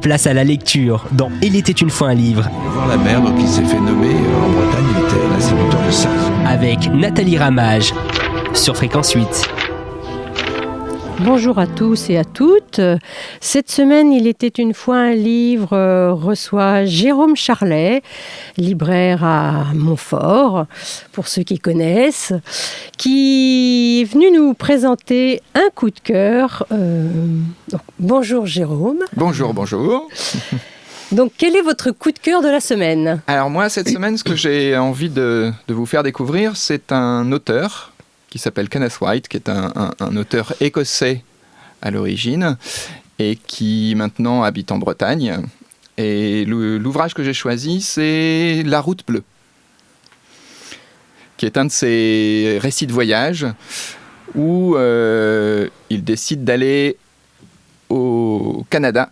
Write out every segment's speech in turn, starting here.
Place à la lecture dans Il était une fois un livre. Voir la mer, donc il s'est fait nommer en Bretagne, il était l'instituteur de ça. Avec Nathalie Ramage sur Fréquence 8. Bonjour à tous et à toutes. Cette semaine, Il était une fois un livre reçoit Jérôme Charlet, libraire à Montfort, pour ceux qui connaissent, qui est venu nous présenter un coup de cœur. Donc, bonjour Jérôme. Bonjour. Donc, quel est votre coup de cœur de la semaine ? Alors moi, cette semaine, ce que j'ai envie de vous faire découvrir, c'est un auteur qui s'appelle Kenneth White, qui est un auteur écossais à l'origine et qui maintenant habite en Bretagne. Et l'ouvrage que j'ai choisi, c'est La Route bleue, qui est un de ses récits de voyage où il décide d'aller au Canada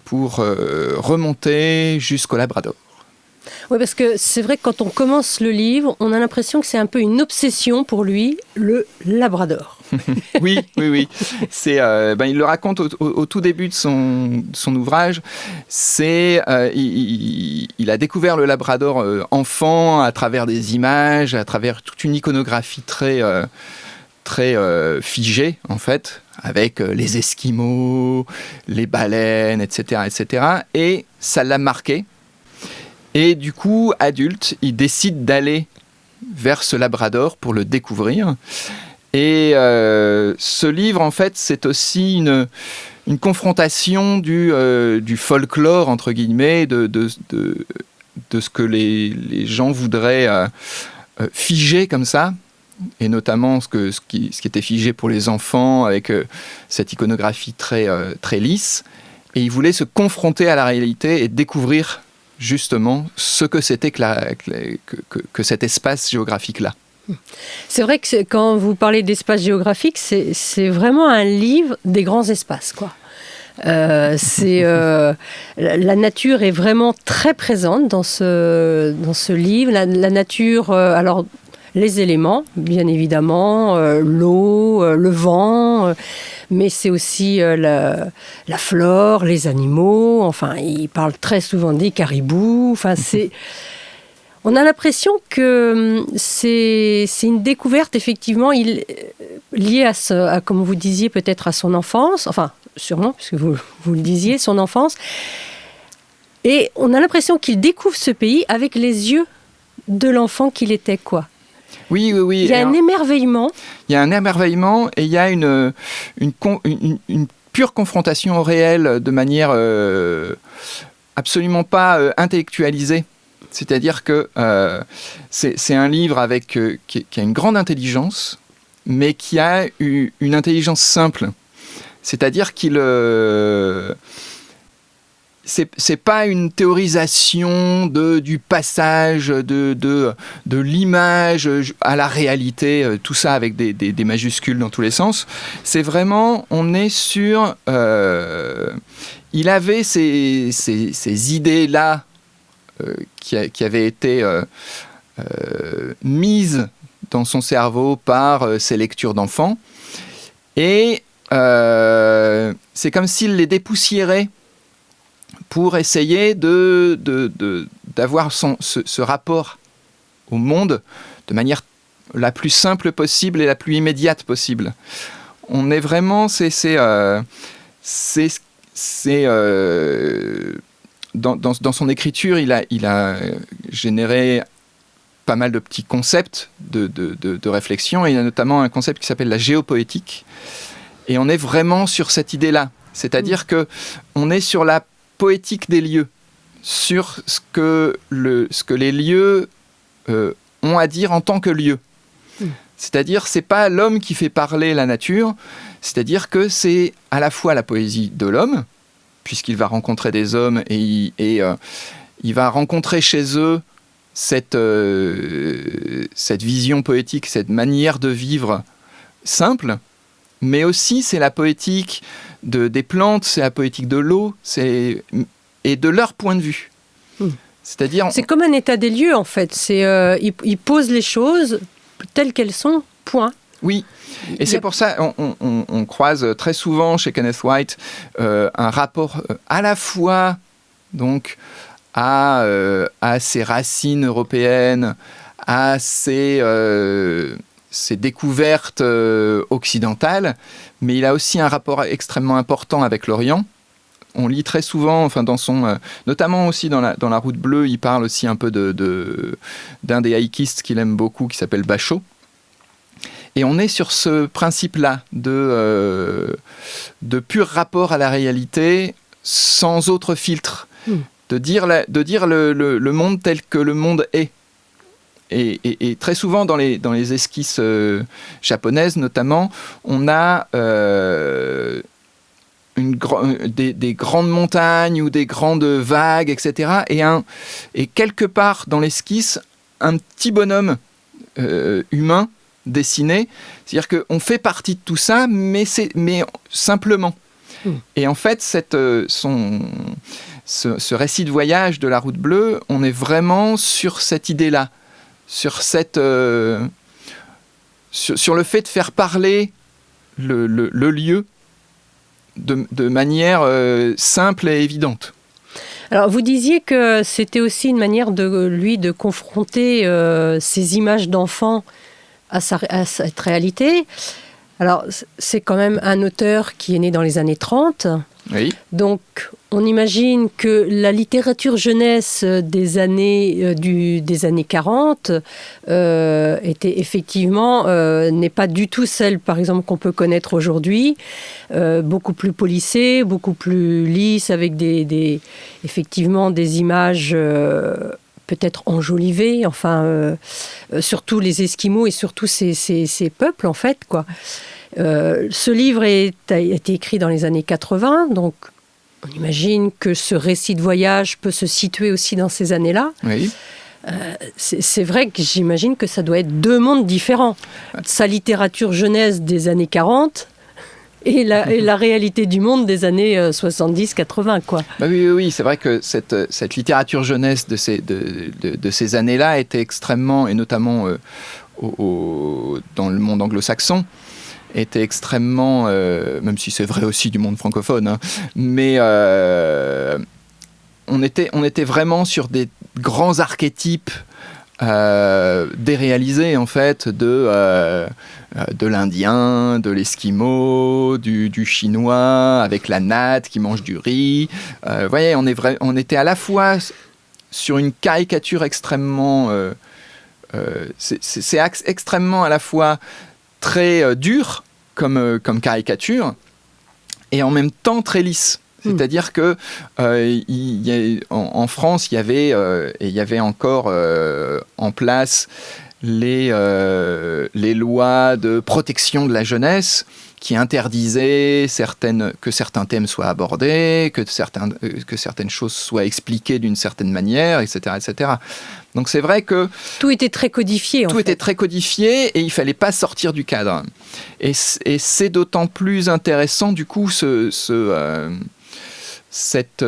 pour remonter jusqu'au Labrador. Oui, parce que c'est vrai que quand on commence le livre, on a l'impression que c'est un peu une obsession pour lui, le Labrador. Oui. C'est, il le raconte au tout début de son ouvrage. Il a découvert le Labrador enfant à travers des images, à travers toute une iconographie très figée, en fait, avec les Esquimaux, les baleines, etc. Et ça l'a marqué. Et du coup, adulte, il décide d'aller vers ce Labrador pour le découvrir. Et ce livre, en fait, c'est aussi une confrontation du folklore, entre guillemets, de ce que les gens voudraient figer comme ça, et notamment ce qui était figé pour les enfants, avec cette iconographie très lisse. Et il voulait se confronter à la réalité et découvrir justement ce que c'était que cet espace géographique-là. C'est vrai que quand vous parlez d'espace géographique, c'est vraiment un livre des grands espaces, quoi. La nature est vraiment très présente dans ce livre. La nature, alors les éléments, bien évidemment, l'eau, le vent, mais c'est aussi la flore, les animaux. Enfin, il parle très souvent des caribous. Enfin, on a l'impression que c'est une découverte, effectivement, liée à, comme vous disiez, peut-être à son enfance. Enfin, sûrement, puisque vous le disiez, son enfance. Et on a l'impression qu'il découvre ce pays avec les yeux de l'enfant qu'il était, quoi. Oui. Il y a un émerveillement. Il y a un émerveillement et il y a une pure confrontation au réel de manière absolument pas intellectualisée. C'est-à-dire que c'est un livre qui a une grande intelligence, mais qui a une intelligence simple. C'est-à-dire qu'il... c'est pas une théorisation du passage de l'image à la réalité, tout ça avec des majuscules dans tous les sens. C'est vraiment, on est sur... il avait ces idées-là qui avaient été mises dans son cerveau par ses lectures d'enfant. Et c'est comme s'il les dépoussiérait pour essayer d'avoir ce rapport au monde de manière la plus simple possible et la plus immédiate possible. On est vraiment... Dans son écriture, il a généré pas mal de petits concepts de réflexion. Et il y a notamment un concept qui s'appelle la géopoétique. Et on est vraiment sur cette idée-là. C'est-à-dire qu'on est sur la poétique des lieux, sur ce que les lieux ont à dire en tant que lieux. C'est-à-dire, c'est pas l'homme qui fait parler la nature, c'est-à-dire que c'est à la fois la poésie de l'homme, puisqu'il va rencontrer des hommes et il va rencontrer chez eux cette vision poétique, cette manière de vivre simple, mais aussi c'est la poétique des plantes, c'est la poétique de l'eau, et de leur point de vue. C'est-à-dire... C'est comme un état des lieux, en fait. Il pose les choses telles qu'elles sont, point. Oui, et c'est pour ça on croise très souvent chez Kenneth White un rapport à la fois donc à ses racines européennes, à ses découvertes occidentales, mais il a aussi un rapport extrêmement important avec l'Orient. On lit très souvent, notamment aussi dans la Route bleue, il parle aussi un peu d'un des haïkistes qu'il aime beaucoup, qui s'appelle Bachot. Et on est sur ce principe-là de pur rapport à la réalité, sans autre filtre, de dire le monde tel que le monde est. Et très souvent dans les esquisses japonaises notamment, on a des grandes montagnes ou des grandes vagues, etc. Et quelque part dans l'esquisse, un petit bonhomme humain dessiné, c'est-à-dire qu'on fait partie de tout ça, mais simplement. Et en fait, ce récit de voyage de la Route bleue, on est vraiment sur cette idée-là, sur le fait de faire parler le lieu de manière simple et évidente. Alors, vous disiez que c'était aussi une manière de confronter ces images d'enfants à cette réalité. Alors, c'est quand même un auteur qui est né dans les années 30. Oui. Donc, on imagine que la littérature jeunesse des années 40 était effectivement n'est pas du tout celle, par exemple, qu'on peut connaître aujourd'hui. Beaucoup plus policée, beaucoup plus lisse, avec effectivement des images peut-être enjolivées. Enfin, surtout les Esquimaux et surtout ces peuples, en fait, quoi. Ce livre a été écrit dans les années 80, donc on imagine que ce récit de voyage peut se situer aussi dans ces années-là. Oui. C'est vrai que j'imagine que ça doit être deux mondes différents. Sa littérature jeunesse des années 40 et la réalité du monde des années 70-80, quoi. Bah oui, c'est vrai que cette littérature jeunesse de ces années-là était extrêmement, et notamment dans le monde anglo-saxon, était extrêmement, même si c'est vrai aussi du monde francophone, hein, mais on était vraiment sur des grands archétypes déréalisés, en fait, de l'Indien, de l'Esquimau, du Chinois, avec la natte qui mange du riz. Vous voyez, on était à la fois sur une caricature extrêmement... c'est extrêmement à la fois très dur comme caricature, et en même temps très lisse. C'est-à-dire que en France, il y avait encore en place les lois de protection de la jeunesse qui interdisaient que certains thèmes soient abordés, que certaines choses soient expliquées d'une certaine manière, etc., etc. Donc c'est vrai que... Tout était très codifié, Tout était très codifié et il ne fallait pas sortir du cadre. Et c'est d'autant plus intéressant, du coup, cette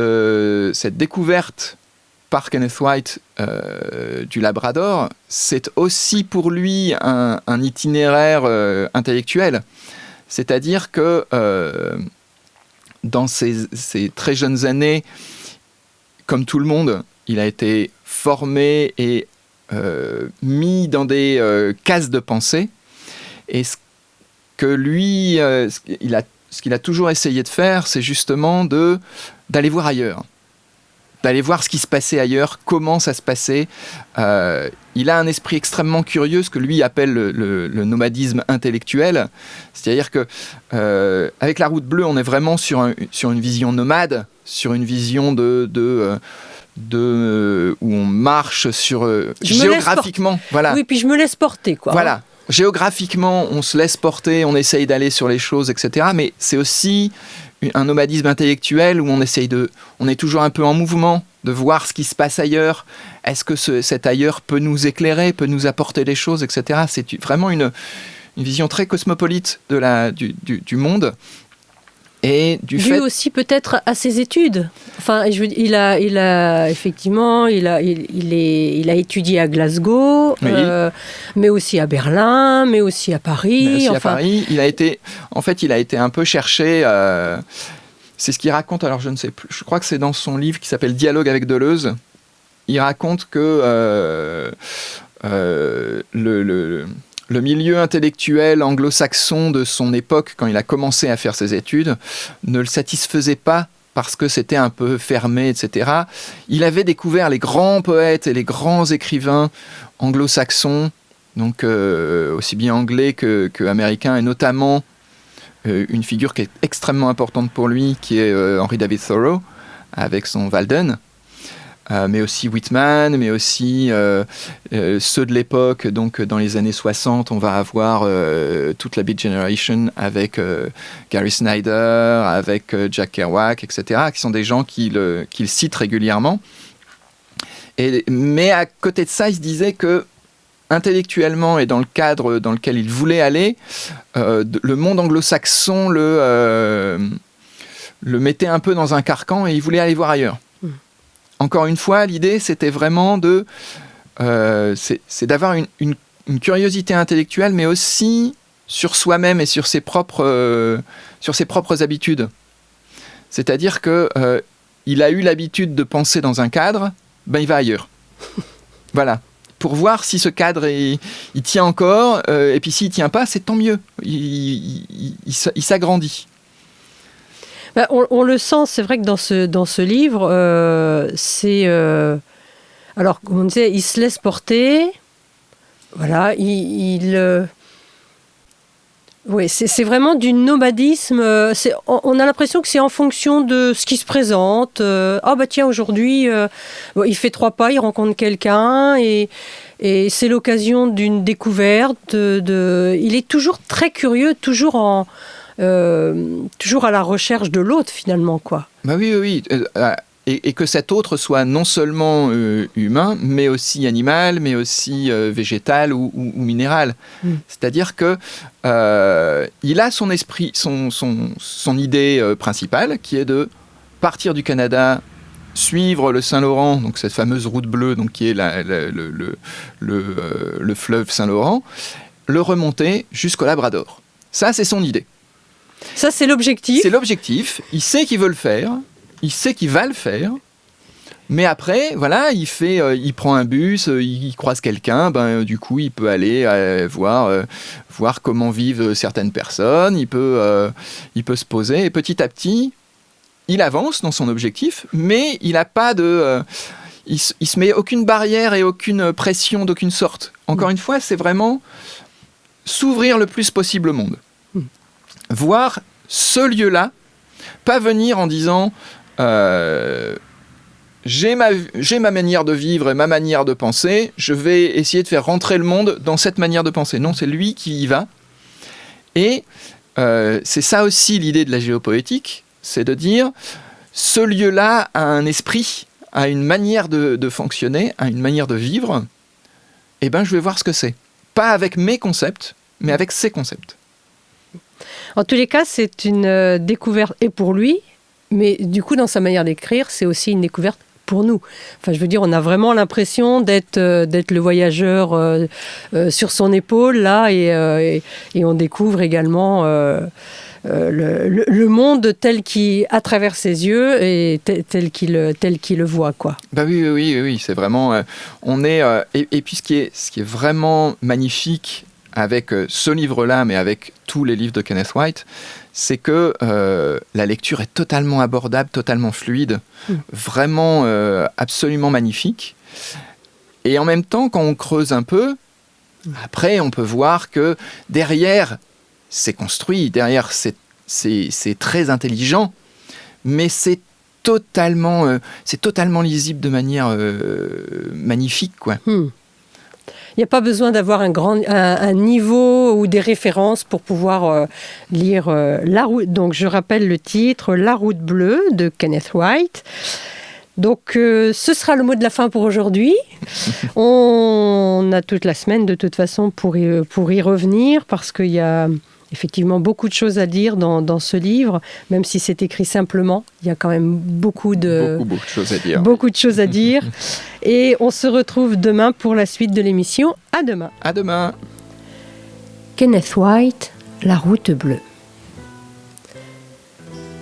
découverte par Kenneth White du Labrador, c'est aussi pour lui un itinéraire intellectuel. C'est-à-dire que dans ses très jeunes années, comme tout le monde, il a été formé et mis dans des cases de pensée. Et ce qu'il a toujours essayé de faire, c'est justement d'aller voir ailleurs. D'aller voir ce qui se passait ailleurs, comment ça se passait. Il a un esprit extrêmement curieux, ce que lui appelle le nomadisme intellectuel. C'est-à-dire que avec la Route bleue, on est vraiment sur une vision nomade, sur une vision où on marche géographiquement. Voilà. Oui, puis je me laisse porter, quoi. Voilà. Géographiquement, on se laisse porter, on essaye d'aller sur les choses, etc. Mais c'est aussi un nomadisme intellectuel où on est toujours un peu en mouvement, de voir ce qui se passe ailleurs. Est-ce que cet ailleurs peut nous éclairer, peut nous apporter des choses, etc. C'est vraiment une vision très cosmopolite du monde. Et du Dû fait aussi peut-être à ses études. Enfin, il a effectivement, il a étudié à Glasgow, Oui. mais aussi à Berlin, mais aussi à Paris. mais aussi à enfin, Paris, il a été un peu cherché. C'est ce qu'il raconte. Alors je ne sais plus. Je crois que c'est dans son livre qui s'appelle Dialogue avec Deleuze. Il raconte que le milieu intellectuel anglo-saxon de son époque, quand il a commencé à faire ses études, ne le satisfaisait pas parce que c'était un peu fermé, etc. Il avait découvert les grands poètes et les grands écrivains anglo-saxons, donc aussi bien anglais que américains, et notamment une figure qui est extrêmement importante pour lui, qui est Henry David Thoreau, avec son Walden. Mais aussi Whitman, mais aussi ceux de l'époque. Donc, dans les années 60, on va avoir toute la Beat Generation avec Gary Snyder, avec Jack Kerouac, etc., qui sont des gens qu'il cite régulièrement. Mais à côté de ça, il se disait que intellectuellement et dans le cadre dans lequel il voulait aller, le monde anglo-saxon le mettait un peu dans un carcan et il voulait aller voir ailleurs. Encore une fois, l'idée, c'était vraiment c'est d'avoir une curiosité intellectuelle, mais aussi sur soi-même et sur ses propres habitudes. C'est-à-dire que il a eu l'habitude de penser dans un cadre, ben il va ailleurs. Voilà. Pour voir si ce cadre il tient encore, et puis s'il tient pas, c'est tant mieux. Il s'agrandit. Ben, on le sent, c'est vrai que dans ce livre, c'est... alors, comme on disait, il se laisse porter. Voilà, oui, c'est vraiment du nomadisme. On a l'impression que c'est en fonction de ce qui se présente. Ah bah tiens, aujourd'hui, il fait 3 pas, il rencontre quelqu'un et c'est l'occasion d'une découverte. Il est toujours très curieux, toujours à la recherche de l'autre finalement, quoi. Bah oui. Et que cet autre soit non seulement humain, mais aussi animal, mais aussi végétal ou minéral. C'est-à-dire que il a son esprit, son idée principale, qui est de partir du Canada, suivre le Saint-Laurent, donc cette fameuse route bleue, donc qui est le fleuve Saint-Laurent, le remonter jusqu'au Labrador. Ça, c'est son idée. Ça, c'est l'objectif. C'est l'objectif. Il sait qu'il veut le faire. Il sait qu'il va le faire, mais après, voilà, il prend un bus, il croise quelqu'un, ben du coup, il peut aller voir comment vivent certaines personnes, il peut se poser, et petit à petit, il avance dans son objectif, mais il n'a pas il se met aucune barrière et aucune pression d'aucune sorte. Encore une fois, c'est vraiment s'ouvrir le plus possible au monde. Voir ce lieu-là, pas venir en disant j'ai ma manière de vivre et ma manière de penser, je vais essayer de faire rentrer le monde dans cette manière de penser. Non, c'est lui qui y va. Et c'est ça aussi l'idée de la géopoétique, c'est de dire ce lieu-là a un esprit, a une manière de fonctionner, a une manière de vivre, et ben je vais voir ce que c'est. Pas avec mes concepts, mais avec ses concepts. En tous les cas, c'est une découverte et pour lui, mais du coup, dans sa manière d'écrire, c'est aussi une découverte pour nous. Enfin, je veux dire, on a vraiment l'impression d'être le voyageur sur son épaule, là, et on découvre également le monde tel à travers ses yeux et tel qu'il le voit, quoi. Bah oui, c'est vraiment... on est... et puis, ce qui est vraiment magnifique avec ce livre-là, mais avec tous les livres de Kenneth White, c'est que la lecture est totalement abordable, totalement fluide, vraiment absolument magnifique. Et en même temps, quand on creuse un peu, après, on peut voir que derrière, c'est construit, derrière, c'est très intelligent, mais c'est totalement lisible de manière magnifique, quoi. Il n'y a pas besoin d'avoir un niveau ou des références pour pouvoir lire La route. Donc, je rappelle le titre, La route bleue de Kenneth White. Donc, ce sera le mot de la fin pour aujourd'hui. On a toute la semaine, de toute façon, pour y revenir, parce qu'il y a effectivement beaucoup de choses à dire dans ce livre, même si c'est écrit simplement. Il y a quand même beaucoup de choses à dire. Beaucoup de choses à dire. Et on se retrouve demain pour la suite de l'émission. À demain. À demain. Kenneth White, La route bleue.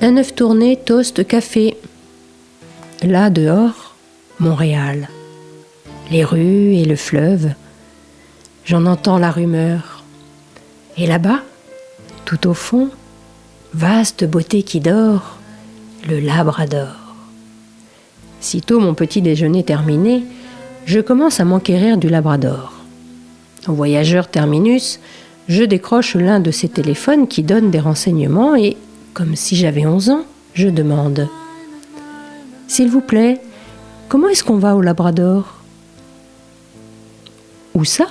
Un œuf tourné, toast, café. Là, dehors, Montréal. Les rues et le fleuve. J'en entends la rumeur. Et là-bas, tout au fond, vaste beauté qui dort, le Labrador. Sitôt mon petit déjeuner terminé, je commence à m'enquérir du Labrador. Au voyageur terminus, je décroche l'un de ces téléphones qui donne des renseignements et, comme si j'avais 11 ans, je demande « S'il vous plaît, comment est-ce qu'on va au Labrador ?»« Où ça ?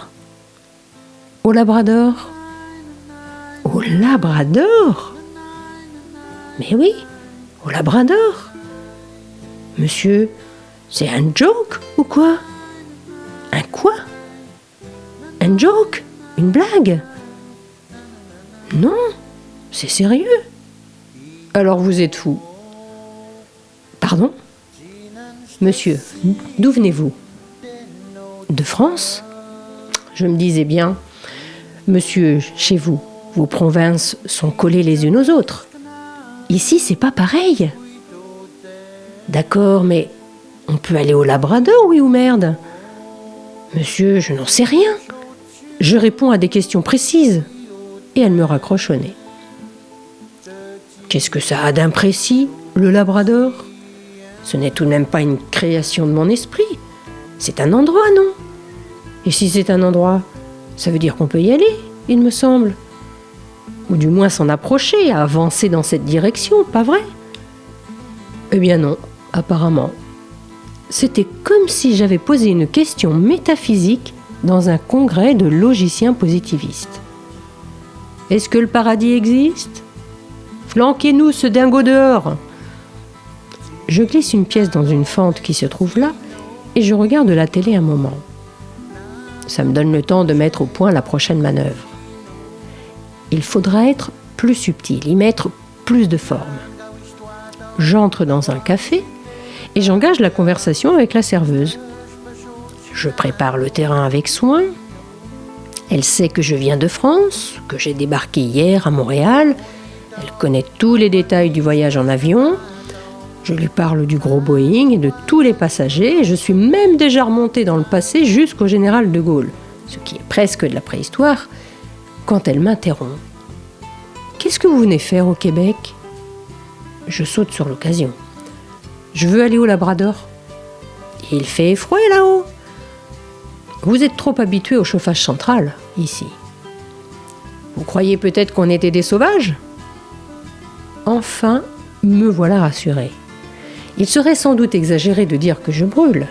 Au Labrador ?»« Au Labrador ? Mais oui, au Labrador. Monsieur, c'est un joke ou quoi ? Un quoi ? Un joke ? Une blague ? Non, c'est sérieux. Alors vous êtes fou. Pardon ? Monsieur, d'où venez-vous ? De France ? Je me disais bien, monsieur, chez vous, vos provinces sont collées les unes aux autres. Ici, c'est pas pareil. D'accord, mais on peut aller au Labrador, oui ou merde ? Monsieur, je n'en sais rien. Je réponds à des questions précises. Et elle me raccroche au nez. Qu'est-ce que ça a d'imprécis, le Labrador ? Ce n'est tout de même pas une création de mon esprit. C'est un endroit, non ? Et si c'est un endroit, ça veut dire qu'on peut y aller, il me semble. Ou du moins s'en approcher, avancer dans cette direction, pas vrai ? Eh bien non, apparemment. C'était comme si j'avais posé une question métaphysique dans un congrès de logiciens positivistes. Est-ce que le paradis existe ? Flanquez-nous ce dingo dehors ! Je glisse une pièce dans une fente qui se trouve là et je regarde la télé un moment. Ça me donne le temps de mettre au point la prochaine manœuvre. Il faudra être plus subtil, y mettre plus de forme. J'entre dans un café et j'engage la conversation avec la serveuse. Je prépare le terrain avec soin. Elle sait que je viens de France, que j'ai débarqué hier à Montréal. Elle connaît tous les détails du voyage en avion. Je lui parle du gros Boeing et de tous les passagers. Et je suis même déjà remontée dans le passé jusqu'au général de Gaulle, ce qui est presque de la préhistoire, quand elle m'interrompt. « Qu'est-ce que vous venez faire au Québec ?» Je saute sur l'occasion. « Je veux aller au Labrador. »« Il fait froid là-haut. » Vous êtes trop habitué au chauffage central, ici. Vous croyez peut-être qu'on était des sauvages ? Enfin, me voilà rassurée. Il serait sans doute exagéré de dire que je brûle,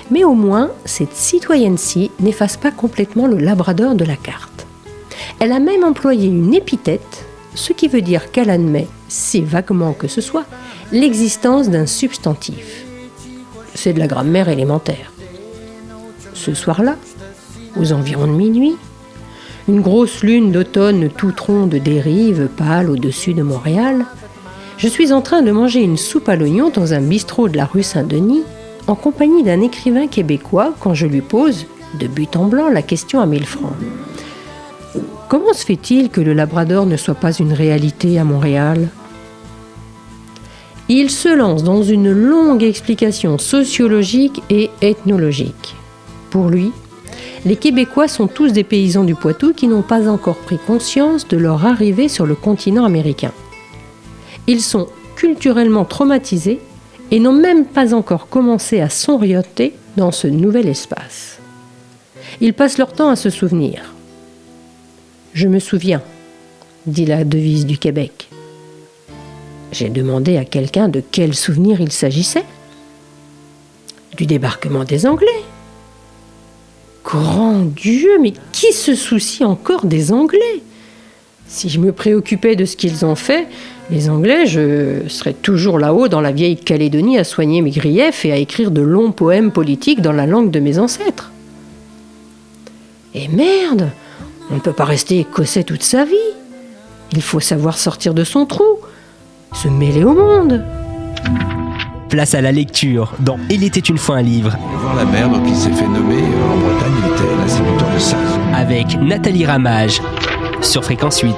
mais au moins, cette citoyenne-ci n'efface pas complètement le Labrador de la carte. Elle a même employé une épithète, ce qui veut dire qu'elle admet, si vaguement que ce soit, l'existence d'un substantif. C'est de la grammaire élémentaire. Ce soir-là, aux environs de minuit, une grosse lune d'automne toute ronde dérive pâle au-dessus de Montréal. Je suis en train de manger une soupe à l'oignon dans un bistrot de la rue Saint-Denis, en compagnie d'un écrivain québécois quand je lui pose, de but en blanc, la question à 1000 francs. Comment se fait-il que le Labrador ne soit pas une réalité à Montréal ? Il se lance dans une longue explication sociologique et ethnologique. Pour lui, les Québécois sont tous des paysans du Poitou qui n'ont pas encore pris conscience de leur arrivée sur le continent américain. Ils sont culturellement traumatisés et n'ont même pas encore commencé à s'orienter dans ce nouvel espace. Ils passent leur temps à se souvenir. « Je me souviens », dit la devise du Québec. J'ai demandé à quelqu'un de quel souvenir il s'agissait. Du débarquement des Anglais. Grand Dieu, mais qui se soucie encore des Anglais ? Si je me préoccupais de ce qu'ils ont fait, les Anglais, je serais toujours là-haut dans la vieille Calédonie à soigner mes griefs et à écrire de longs poèmes politiques dans la langue de mes ancêtres. Et merde, on ne peut pas rester écossais toute sa vie. Il faut savoir sortir de son trou, se mêler au monde. Place à la lecture dans Il était une fois un livre, Voir la mer, donc il s'est fait nommer en Bretagne, il était l'instituteur de ça. avec Nathalie Ramage sur Fréquence 8.